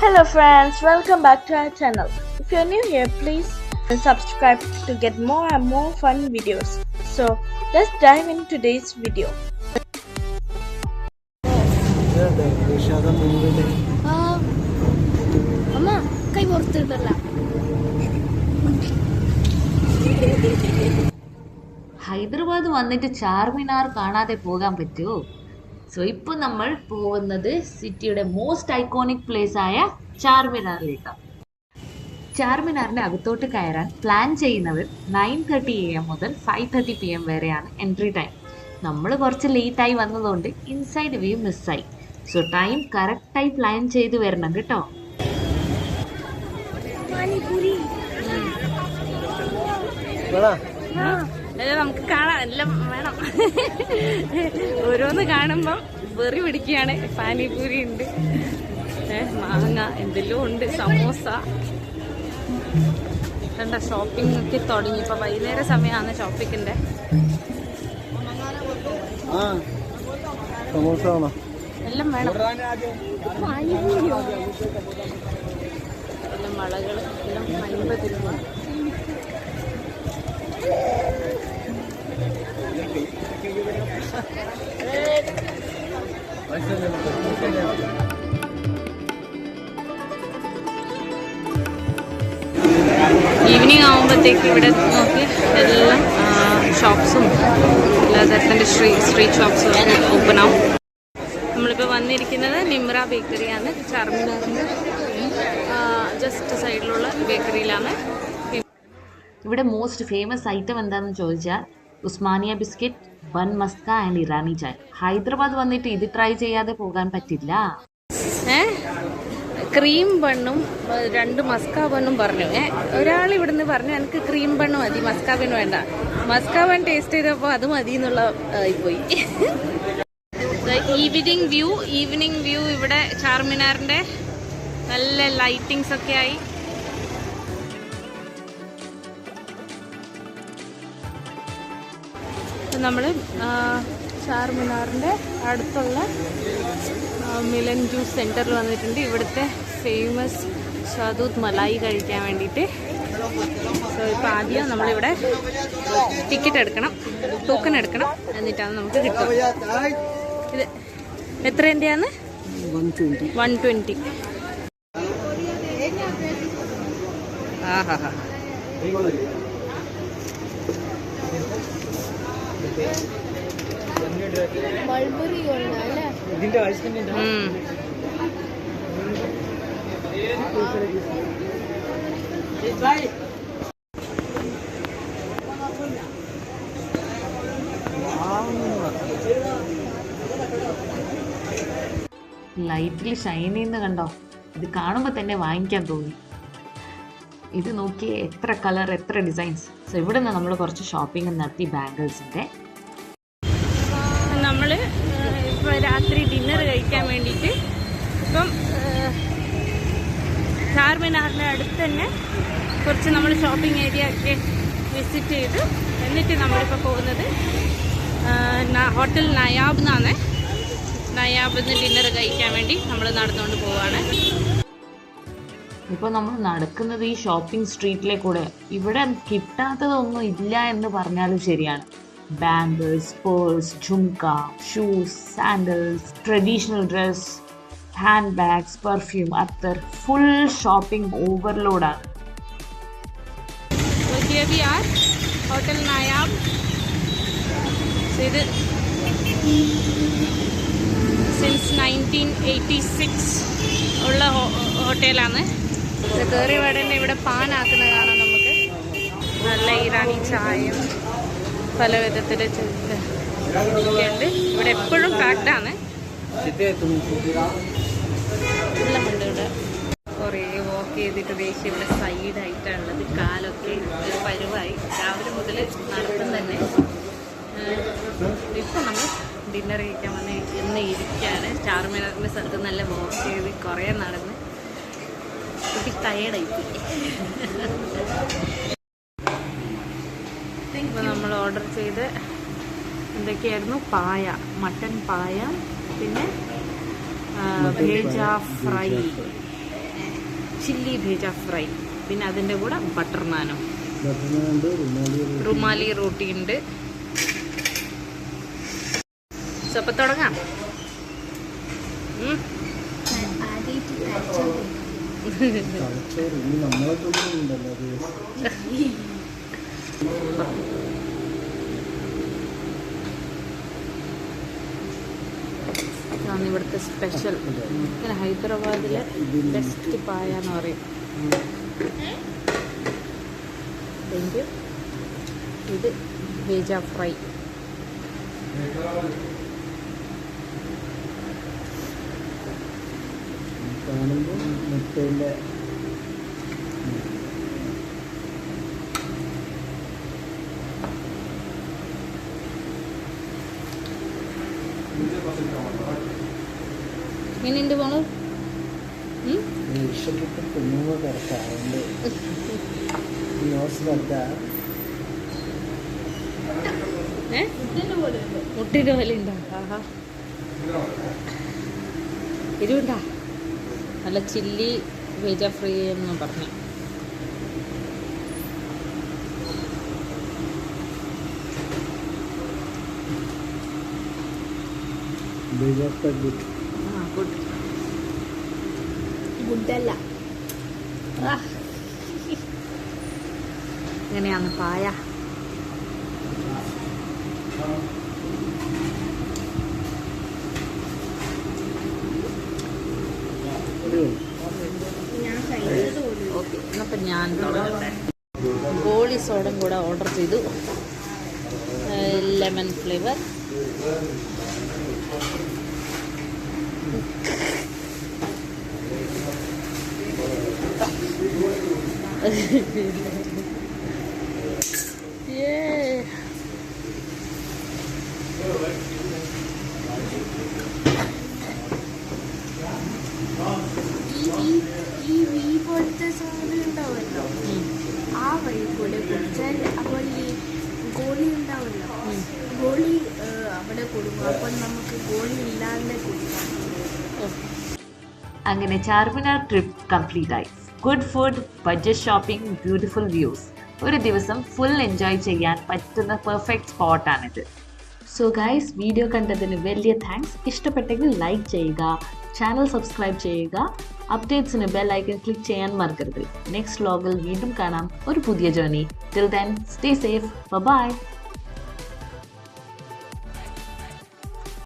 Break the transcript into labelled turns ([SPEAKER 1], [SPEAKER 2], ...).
[SPEAKER 1] Hello friends, welcome back to our channel. If you're new here, please subscribe to get more and more fun videos. So let's dive into today's video.
[SPEAKER 2] Hyderabad വന്നിട്ട് ചാർമിനാർ കാണാതെ പോകാൻ പറ്റുമോ? So ഇപ്പോൾ നമ്മൾ പോകുന്നത് സിറ്റിയുടെ most iconic place ആയ ചാർമിനാറിലേക്കാണ്. ചാർമിനാറിന്റെ അകത്തോട്ട് കയറാൻ പ്ലാൻ ചെയ്യുന്നവർ 9:30 AM മുതൽ 5:30 PM വരെയാണ് എൻട്രി ടൈം. നമ്മൾ കുറച്ച് ലേറ്റായി വന്നതുകൊണ്ട് ഇൻസൈഡ് വ്യൂ മിസ്സായി. സോ ടൈം കറക്റ്റായി പ്ലാൻ ചെയ്ത് വരണം കേട്ടോ.
[SPEAKER 3] നമുക്ക് കാണാം, എല്ലാം വേണം. ഓരോന്ന് കാണുമ്പം വെറി പിടിക്കുകയാണ്. പാനിപൂരി ഉണ്ട്, മാങ്ങ എന്തെല്ലോ ഉണ്ട്, സമോസ. എന്താ ഷോപ്പിംഗ് ഒക്കെ തുടങ്ങി. ഇപ്പൊ വൈകുന്നേര സമയമാണ് ഷോപ്പിങ്ങിന്റെ. എല്ലാം വേണം. എല്ലാം വളകൾ എല്ലാം 50 രൂപ. ഈവനിങ് ആകുമ്പോഴത്തേക്ക് ഇവിടെ നോക്കി എല്ലാം ഷോപ്സും എല്ലാ തരത്തിൻ്റെ സ്ട്രീറ്റ് ഷോപ്സും ഒക്കെ ഓപ്പൺ ആവും. നമ്മളിപ്പോൾ വന്നിരിക്കുന്നത് നിമ്ര ബേക്കറിയാണ്. ചാർമിനാറിൻ്റെ ജസ്റ്റ് സൈഡിലുള്ള ബേക്കറിയിലാണ്.
[SPEAKER 2] ഇവിടെ മോസ്റ്റ് ഫേമസ് ഐറ്റം എന്താണെന്ന് ചോദിച്ചാൽ Osmania biscuit, bun Musca and Irani ചായ. ഹൈദരാബാദ് വന്നിട്ട് ഇത് ട്രൈ ചെയ്യാതെ പോകാൻ പറ്റില്ല.
[SPEAKER 3] ക്രീം ബണ്ണും 2 മസ്ക ബണ്ണും പറഞ്ഞു. ഒരാൾ ഇവിടുന്ന് പറഞ്ഞു എനിക്ക് ക്രീം ബണ്ണ് മതി, മസ്ക ബണ്ണ് വേണ്ട. മസ്ക ബൺ ടേസ്റ്റ് ചെയ്തപ്പോൾ അത് മതി എന്നുള്ള പോയി. ഈവനിങ് വ്യൂ ഇവിടെ ചാർമിനാറിന്റെ നല്ല ലൈറ്റിങ്സ് ഒക്കെ ആയി. നമ്മൾ ചാർമിനാറിൻ്റെ അടുത്തുള്ള മിലൻ ജ്യൂസ് സെൻറ്ററിൽ വന്നിട്ടുണ്ട്. ഇവിടുത്തെ ഫേമസ് ഷാദൂത്ത് മലായി കഴിക്കാൻ വേണ്ടിയിട്ട്. സോ ഇപ്പോൾ ആദ്യം നമ്മളിവിടെ ടിക്കറ്റ് എടുക്കണം, ടോക്കൺ എടുക്കണം, എന്നിട്ടാണ് നമുക്ക് കിട്ടും. ഇത് എത്രേൻ്റെയാണ്? 120. ആഹാ.
[SPEAKER 2] ലൈറ്റിൽ ഷൈൻ ചെയ്യുന്ന കണ്ടോ? ഇത് കാണുമ്പോൾ തന്നെ വാങ്ങിക്കാൻ തോന്നി. ഇത് നോക്കിയേ, എത്ര കളർ, എത്ര ഡിസൈൻസ്. സോ ഇവിടെ നിന്ന് നമ്മൾ കുറച്ച് ഷോപ്പിംഗ് നടത്തി ബാംഗിൾസിൻ്റെ.
[SPEAKER 3] നമ്മൾ ഇപ്പോൾ രാത്രി ഡിന്നർ കഴിക്കാൻ വേണ്ടിയിട്ട് ഇപ്പം ചാർമിനാറിൻ്റെ അടുത്ത് തന്നെ കുറച്ച് നമ്മൾ ഷോപ്പിംഗ് ഏരിയ ഒക്കെ വിസിറ്റ് ചെയ്തു. എന്നിട്ട് നമ്മളിപ്പോൾ പോകുന്നത് ഹോട്ടൽ നയാബ് എന്നാണ്. നയാബിൽ നിന്ന് ഡിന്നർ കഴിക്കാൻ വേണ്ടി നമ്മൾ നടന്നുകൊണ്ട് പോവുകയാണ്.
[SPEAKER 2] ഇപ്പോൾ നമ്മൾ നടക്കുന്നത് ഈ ഷോപ്പിംഗ് സ്ട്രീറ്റിലേക്കൂടെ. ഇവിടെ കിട്ടാത്തതൊന്നും ഇല്ല എന്ന് പറഞ്ഞാലും ശരിയാണ്. Bangles, purse, jhumka, shoes, sandals, traditional dress, handbags, perfume, അത്തർ, ഫുൾ ഷോപ്പിംഗ് ഓവർലോഡാണ്.
[SPEAKER 3] ഹോട്ടൽ നയാബ്. ഇത് സിൻസ് 1986 ഉള്ള ഹോട്ടലാണ്. കയറി വേടേണ്ട ഇവിടെ പാനാക്കുന്നത് കാണാം നമുക്ക്. നല്ല ഇറാനി ചായയും പല വിധത്തിലെ ഉണ്ട്. ഇവിടെ എപ്പോഴും പാക്ഡാണ്. എല്ലാം ഉണ്ട് ഇവിടെ. കുറേ വാക്ക് ചെയ്തിട്ട് ദേശീയ ഇവിടെ സൈഡായിട്ടാണുള്ളത്. കാലൊക്കെ ഒരു പരുവായി. രാവിലെ മുതൽ നടത്തും തന്നെ. ഇപ്പം നമ്മൾ ഡിന്നർ കഴിക്കാൻ വന്ന് ഇന്ന് ഇരിക്കുകയാണ്. ചാർമിനാറിൻ്റെ സ്ഥലത്ത് നല്ല വാക്ക് ചെയ്ത് കുറേ നടന്ന് കുട്ടി ടയേർഡായിപ്പോയി. ഇപ്പോൾ നമ്മൾ ഓർഡർ ചെയ്ത് എന്തൊക്കെയായിരുന്നു? പായ, മട്ടൻ പായ, പിന്നെ ഭേജ ഫ്രൈ ചില്ലി ഭേജ ഫ്രൈ, പിന്നെ അതിൻ്റെ കൂടെ ബട്ടർ നാനും, റുമാലി റോട്ടി ഉണ്ട്. സോ അപ്പം തുടങ്ങാം. ഇതാണ് ഇവിടുത്തെ സ്പെഷ്യൽ. ഇങ്ങനെ ഹൈദരാബാദിലെ ബെസ്റ്റ് പായ എന്ന് പറയും. Thank you. ഇത് ഭേജ ഫ്രൈ.
[SPEAKER 4] മുട്ടയിലെ
[SPEAKER 3] എങ്ങനെയുണ്ട് പോണു?
[SPEAKER 4] ഇഷ്ടപ്പെട്ട് കുഞ്ഞുങ്ങൾ കിടക്കാറുണ്ട്.
[SPEAKER 3] മുട്ടിൻ്റെ പോലെ ഉണ്ടോ? ആഹാ, എരിവുണ്ടാ? നല്ല ചില്ലി വെജ ഫ്രൈ എന്ന് പറഞ്ഞു. ഗുഡല്ല. എങ്ങനെയാണ് പായ? ഓക്കെ, എന്നപ്പം ഞാൻ തുടങ്ങട്ടെ. ഗോളി സോഡയും കൂടെ ഓർഡർ ചെയ്തു, ലെമൺ ഫ്ലേവർ.
[SPEAKER 5] പോലത്തെ സാധനം ഉണ്ടാവുമല്ലോ, ആ വഴി കൂടെ കുടിച്ചാൽ അപ്പോൾ ഈ ഗോളി ഉണ്ടാവുമല്ലോ, ഗോളി അവിടെ കൊടുക്കും. അപ്പോൾ നമുക്ക് ഗോളി ഇല്ലാതെ കുടിക്കാം.
[SPEAKER 2] അങ്ങനെ ചാർമിനാർ ട്രിപ്പ് കംപ്ലീറ്റ് ആയി. Good food, budget shopping, beautiful views. ഒരു ദിവസം ഫുൾ എൻജോയ് ചെയ്യാൻ പറ്റുന്ന പെർഫെക്റ്റ് സ്പോട്ടാണിത്. സോ ഗൈസ്, വീഡിയോ കണ്ടതിന് വലിയ താങ്ക്സ്. ഇഷ്ടപ്പെട്ടെങ്കിൽ ലൈക്ക് ചെയ്യുക, ചാനൽ സബ്സ്ക്രൈബ് ചെയ്യുക, അപ്ഡേറ്റ്സിന് ബെൽ ഐക്കൺ ക്ലിക്ക് ചെയ്യാൻ മറക്കരുത്. നെക്സ്റ്റ് വ്ലോഗിൽ വീണ്ടും കാണാം ഒരു പുതിയ journey. Till then stay safe. By.